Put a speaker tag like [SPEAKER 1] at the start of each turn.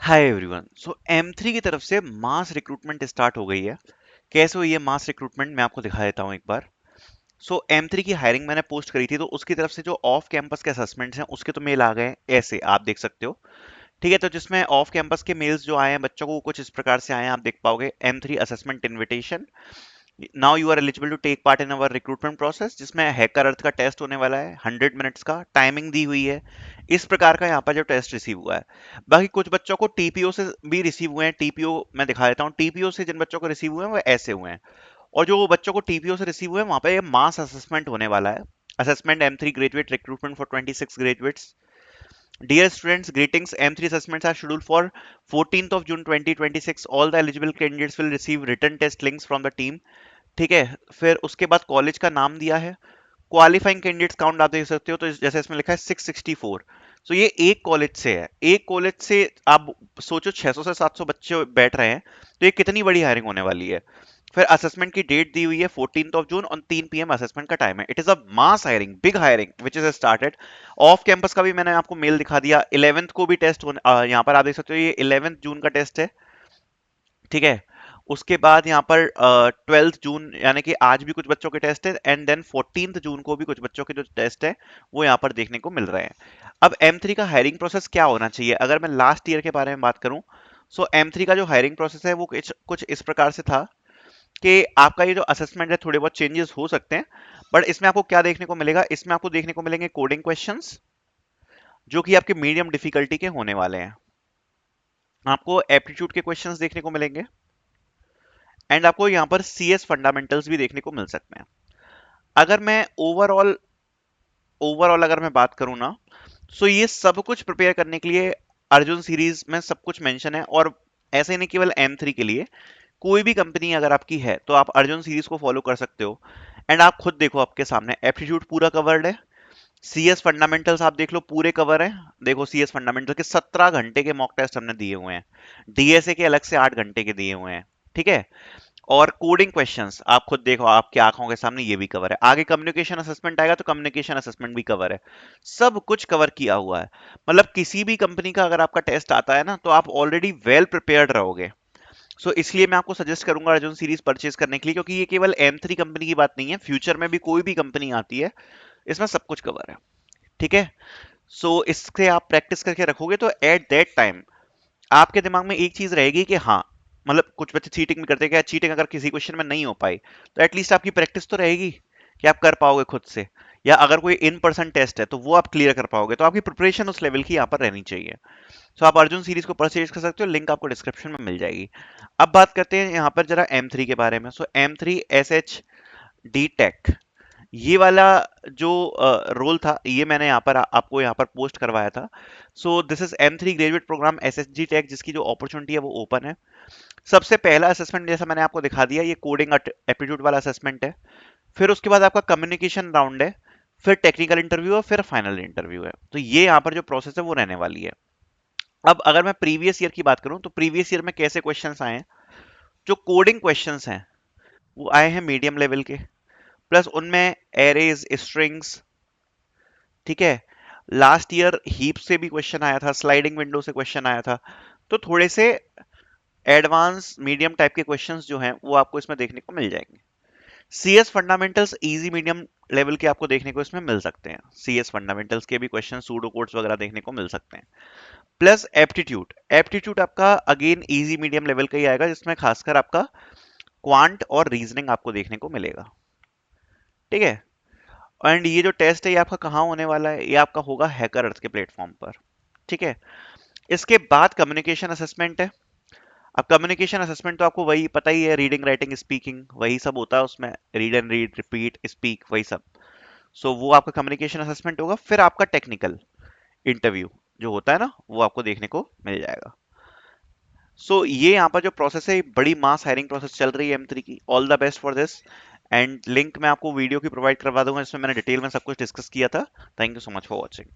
[SPEAKER 1] Hi everyone. सो M3 की तरफ से मास रिक्रूटमेंट स्टार्ट हो गई है। कैसे हुई है मास रिक्रूटमेंट, मैं आपको दिखा देता हूँ एक बार। सो M3 की हायरिंग मैंने पोस्ट करी थी, तो उसकी तरफ से जो ऑफ कैंपस के असेसमेंट्स हैं उसके तो मेल आ गए हैं, ऐसे आप देख सकते हो। ठीक है, तो जिसमें ऑफ कैंपस के मेल्स जो आए हैं बच्चों को, वो कुछ इस प्रकार से आए हैं, आप देख पाओगे। M3 assessment invitation, now you are eligible to take part in our recruitment process, जिसमें हैकर अर्थ का टेस्ट होने वाला है 100 मिनट्स का, टाइमिंग दी हुई है। इस प्रकार का यहाँ पर जो टेस्ट रिसीव हुआ है। बाकी कुछ बच्चों को टीपीओ से भी रिसीव हुए हैं। टीपीओ मैं दिखा देता हूँ। टीपीओ से जिन बच्चों को रिसीव हुए हैं वो ऐसे हुए हैं। और जो बच्चों को टीपीओ से रिसीव हुए हैं वहां पे मास असेसमेंट होने वाला है। Assessment M3 graduate recruitment for 26 graduates. Dear students, greetings. M3 assessments are scheduled for 14th of June 2026. All the eligible candidates will receive written test links from the team. ठीक है, फिर उसके बाद कॉलेज का नाम दिया है। क्वालिफाइंग कैंडिडेट्स काउंट आप देख सकते हो, तो जैसे इसमें लिखा है 664। तो ये एक कॉलेज से है। एक कॉलेज से आप सोचो 600 से 700 बच्चे बैठ रहे हैं, तो ये कितनी बड़ी हायरिंग होने वाली है। फिर असेसमेंट की डेट दी हुई है 14 जून, और 3 PM असेसमेंट का टाइम है। It is a mass hiring, big hiring which is started. Off campus का भी मैंने आपको मेल दिखा दिया। 11th को भी टेस्ट होने, यहाँ पर आप देख सकते हो, ये 11 जून का टेस्ट है। ठीक है, उसके बाद यहाँ पर 12 जून यानी कि आज भी कुछ बच्चों के टेस्ट है, एंड देन 14 जून को भी कुछ बच्चों के जो टेस्ट है वो यहाँ पर देखने को मिल रहे हैं। अब M3 का हायरिंग प्रोसेस क्या होना चाहिए, अगर मैं लास्ट ईयर के बारे में बात करूं, सो M3 का जो हायरिंग प्रोसेस है वो कुछ इस प्रकार से था कि आपका ये जो असेसमेंट है थोड़े बहुत चेंजेस हो सकते हैं। बट इसमें आपको क्या देखने को मिलेगा, इसमें आपको देखने को मिलेंगे कोडिंग क्वेश्चंस, जो कि आपके मीडियम डिफिकल्टी के होने वाले हैं। आपको एप्टीट्यूड के क्वेश्चंस देखने को मिलेंगे, एंड आपको यहाँ पर CS फंडामेंटल्स भी देखने को मिल सकते हैं। अगर मैं ओवरऑल ओवरऑल अगर मैं बात करूँ ना, सो ये सब कुछ प्रिपेयर करने के लिए अर्जुन सीरीज में सब कुछ मेंशन है। और ऐसे नहीं केवल M3 के लिए, कोई भी कंपनी अगर आपकी है तो आप अर्जुन सीरीज को फॉलो कर सकते हो। एंड आप खुद देखो, आपके सामने एप्टीट्यूड पूरा कवर्ड है। CS फंडामेंटल्स आप देख लो पूरे कवर है। देखो CS फंडामेंटल के 17 घंटे के मॉक टेस्ट हमने दिए हुए हैं। DSA के अलग से 8 घंटे के दिए हुए हैं। ठीक है, और कोडिंग क्वेश्चंस आप खुद देखो, आपकी आंखों के सामने ये भी कवर है। आगे कम्युनिकेशन असेसमेंट आएगा तो कम्युनिकेशन असेसमेंट भी कवर है। सब कुछ कवर किया हुआ है। मतलब किसी भी कंपनी का अगर आपका टेस्ट आता है ना, तो आप ऑलरेडी वेल प्रिपेयर्ड रहोगे। सो इसलिए मैं आपको सजेस्ट करूंगा अर्जुन सीरीज परचेज करने के लिए, क्योंकि ये केवल M3 कंपनी की बात नहीं है, फ्यूचर में भी कोई भी कंपनी आती है इसमें सब कुछ कवर है। ठीक है, सो इससे आप प्रैक्टिस करके रखोगे तो एट दैट टाइम आपके दिमाग में एक चीज रहेगी कि हाँ, मतलब कुछ बच्चे चीटिंग भी करते हैं, क्या चीटिंग अगर किसी क्वेश्चन में नहीं हो पाई तो एटलीस्ट आपकी प्रैक्टिस तो रहेगी कि आप कर पाओगे खुद से। या अगर कोई इन पर्सन टेस्ट है तो वो आप क्लियर कर पाओगे, तो आपकी प्रिपरेशन उस लेवल की यहाँ पर रहनी चाहिए। सो आप अर्जुन सीरीज को परचेज कर सकते हो, लिंक आपको डिस्क्रिप्शन में मिल जाएगी। अब बात करते हैं यहाँ पर जरा M3 के बारे में। सो M3 SH D टेक, ये वाला जो रोल था ये मैंने यहाँ पर आपको यहाँ पर पोस्ट करवाया था। So this is M3 graduate programme SSG tech, जिसकी जो अपॉर्चुनिटी है वो ओपन है। सबसे पहला असेसमेंट जैसा मैंने आपको दिखा दिया, ये कोडिंग एप्टीट्यूड वाला असेसमेंट है। फिर उसके बाद आपका कम्युनिकेशन राउंड है, फिर टेक्निकल इंटरव्यू है, फिर फाइनल इंटरव्यू है। तो ये यहाँ पर जो प्रोसेस है वो रहने वाली है। अब अगर मैं प्रीवियस ईयर की बात करूं, तो प्रीवियस ईयर में कैसे क्वेश्चंस आए हैं। जो कोडिंग क्वेश्चंस हैं वो आए हैं मीडियम लेवल के, प्लस उनमें एरेज, स्ट्रिंग्स। ठीक है, लास्ट ईयर हीप से भी क्वेश्चन आया था, स्लाइडिंग विंडो से क्वेश्चन आया था। तो थोड़े से एडवांस मीडियम टाइप के क्वेश्चंस जो हैं वो आपको इसमें देखने को मिल जाएंगे। CS fundamentals easy medium level के आपको देखने को इसमें मिल सकते हैं। CS फंडामेंटल्स के भी क्वेश्चन, सूडो कोड्स वगैरह देखने को मिल सकते हैं। प्लस एप्टीट्यूड, एप्टीट्यूड आपका अगेन इजी मीडियम लेवल का ही आएगा, जिसमें खासकर आपका क्वांट और रीजनिंग आपको देखने को मिलेगा। ठीक है, एंड ये जो टेस्ट है ये आपका कहाँ होने वाला है, ये आपका होगा हैकर अर्थ के प्लेटफॉर्म पर। ठीक है, इसके बाद कम्युनिकेशन असेसमेंट है। अब कम्युनिकेशन असेसमेंट तो आपको वही पता ही है, रीडिंग राइटिंग स्पीकिंग वही सब होता है उसमें, read and read repeat speak वही सब। सो वो आपका कम्युनिकेशन असेसमेंट होगा। फिर आपका टेक्निकल इंटरव्यू जो होता है ना, वो आपको देखने को मिल जाएगा। सो ये यहाँ पर जो प्रोसेस है, बड़ी मास हायरिंग प्रोसेस चल रही है M3 की। All the best for this. And link मैं आपको वीडियो की प्रोवाइड करवा दूंगा, जिसमें मैंने डिटेल में सब कुछ डिस्कस किया था। Thank you so much for watching.